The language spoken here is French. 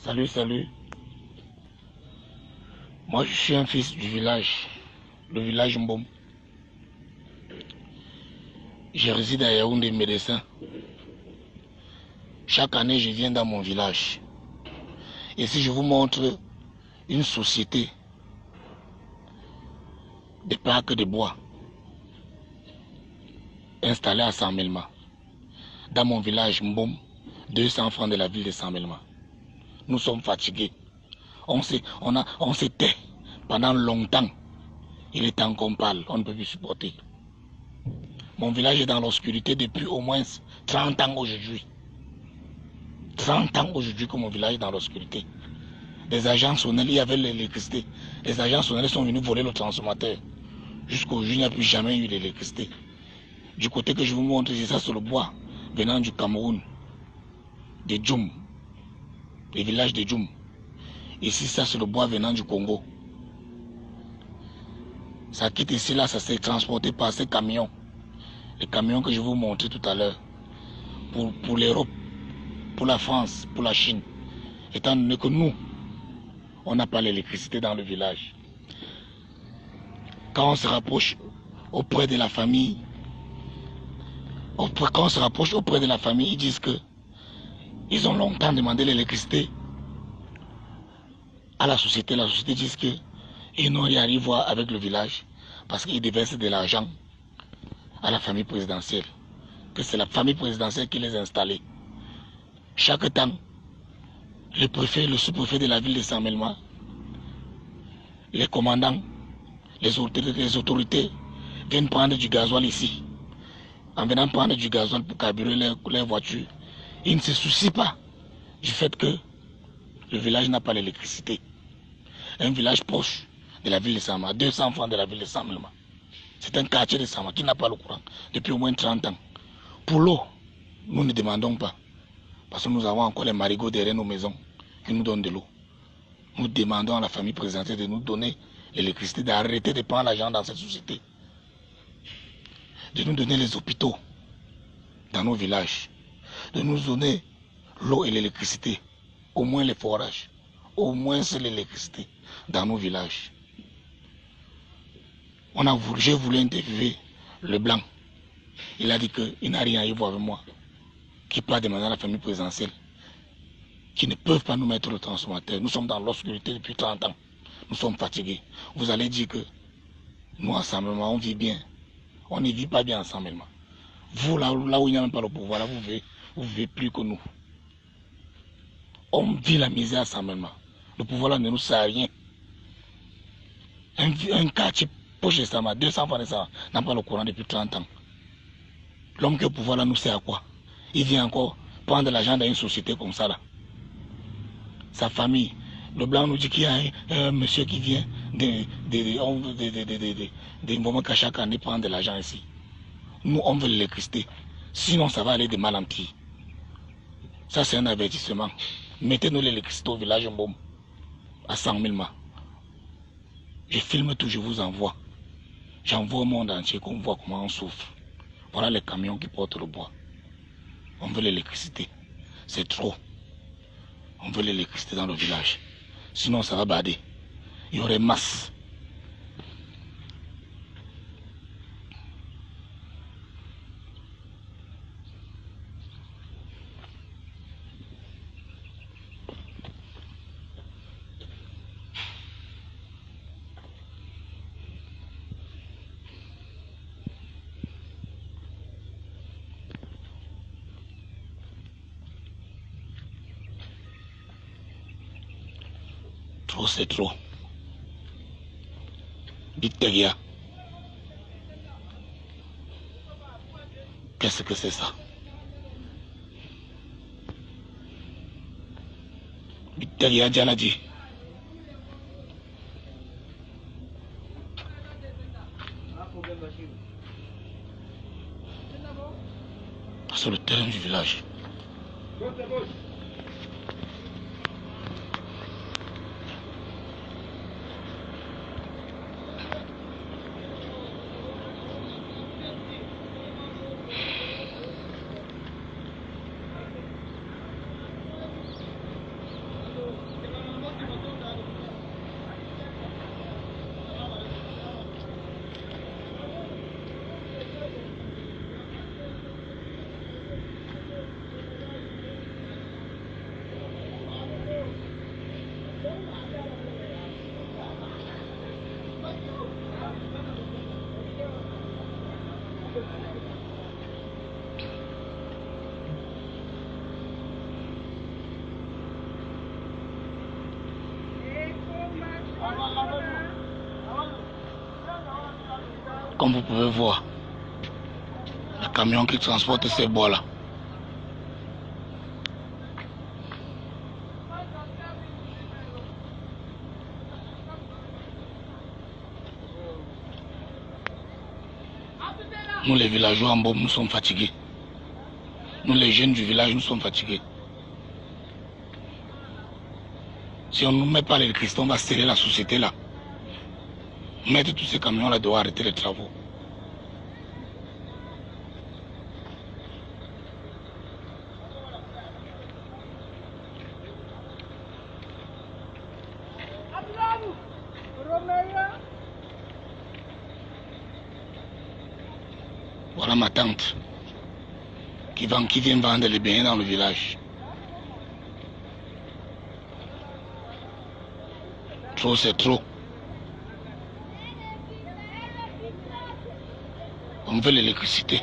Salut, salut. Moi, je suis un fils du village, le village Mbom. Je réside à Yaoundé, médecin. Chaque année, je viens dans mon village. Et si je vous montre une société de parcs de bois installée à Samelma, dans mon village Mbom, 200 francs de la ville de Samelma. Nous sommes fatigués. On s'était pendant longtemps. Il est temps qu'on parle, on ne peut plus supporter. Mon village est dans l'obscurité depuis au moins 30 ans aujourd'hui. 30 ans aujourd'hui que mon village est dans l'obscurité. Les agents sonnels, il y avait l'électricité. Les agents sonnels sont venus voler le transformateur. Jusqu'aujourd'hui, il n'y a plus jamais eu d'électricité. Du côté que je vous montre, c'est ça sur le bois, venant du Cameroun, de Djoum, le village de Djoum. Ici, ça c'est le bois venant du Congo. Ça quitte ici, là, ça s'est transporté par ces camions. Les camions que je vous montrais tout à l'heure. Pour l'Europe, pour la France, pour la Chine. Étant donné que nous, on n'a pas l'électricité dans le village. Quand on se rapproche auprès de la famille, ils disent que ils ont longtemps demandé l'électricité à la société. La société dit qu'ils n'ont rien à voir avec le village parce qu'ils déversent de l'argent à la famille présidentielle. Que c'est la famille présidentielle qui les a installés. Chaque temps, le préfet, le sous-préfet de la ville de Samelma, les commandants, les autorités viennent prendre du gasoil ici. En venant prendre du gasoil pour carburer leurs voitures, ils ne se soucient pas du fait que le village n'a pas l'électricité. Un village proche de la ville de Samelma, 200 francs de la ville de Samelma. C'est un quartier de Samelma qui n'a pas le courant depuis au moins 30 ans. Pour l'eau, nous ne demandons pas. Parce que nous avons encore les marigots derrière nos maisons qui nous donnent de l'eau. Nous demandons à la famille présidentielle de nous donner l'électricité, d'arrêter de prendre l'argent dans cette société. De nous donner les hôpitaux dans nos villages. De nous donner l'eau et l'électricité. Au moins les forages. Au moins c'est l'électricité dans nos villages. J'ai voulu interviewer le blanc. Il a dit qu'il n'a rien à y voir avec moi. Qui part demander à la famille présidentielle. Qui ne peuvent pas nous mettre le transformateur. Nous sommes dans l'obscurité depuis 30 ans. Nous sommes fatigués. Vous allez dire que nous, ensemble, on vit bien. On ne vit pas bien ensemble. Vous, là où il n'y a même pas le pouvoir, là, vous vivez plus que nous. On vit la misère ensemble. Le pouvoir là ne nous sert à rien. Un quartier proche de Sama, 200 francs de Sama, n'a pas le courant depuis 30 ans. L'homme qui est au pouvoir là nous sert à quoi? Il vient encore prendre l'argent dans une société comme ça là. Sa famille. Le blanc nous dit qu'il y a un monsieur qui vient de moments qu'à chaque année prendre de l'argent ici. Nous, on veut l'électricité. Sinon, ça va aller de mal en pire. Ça, c'est un avertissement. Mettez-nous l'électricité au village Mbom, à 100 000 mâts. Je filme tout, je vous envoie. J'envoie au monde entier qu'on voit comment on souffre. Voilà les camions qui portent le bois. On veut l'électricité. C'est trop. On veut l'électricité dans le village. Sinon, ça va bader. Il y aurait masse. Trop, c'est trop. Biteria. Qu'est-ce que c'est ça? Biteria Djaladi. Sur le terrain du village. comme vous pouvez voir, le camion qui transporte ces bois-là. Nous les villageois en Bob, nous sommes fatigués. Nous les jeunes du village, nous sommes fatigués. Si on ne nous met pas l'électricité, on va sceller la société là. Mettre tous ces camions là dehors, arrêter les travaux. Voilà ma tante qui vient vendre les beignets dans le village. Trop, c'est trop. On veut l'électricité.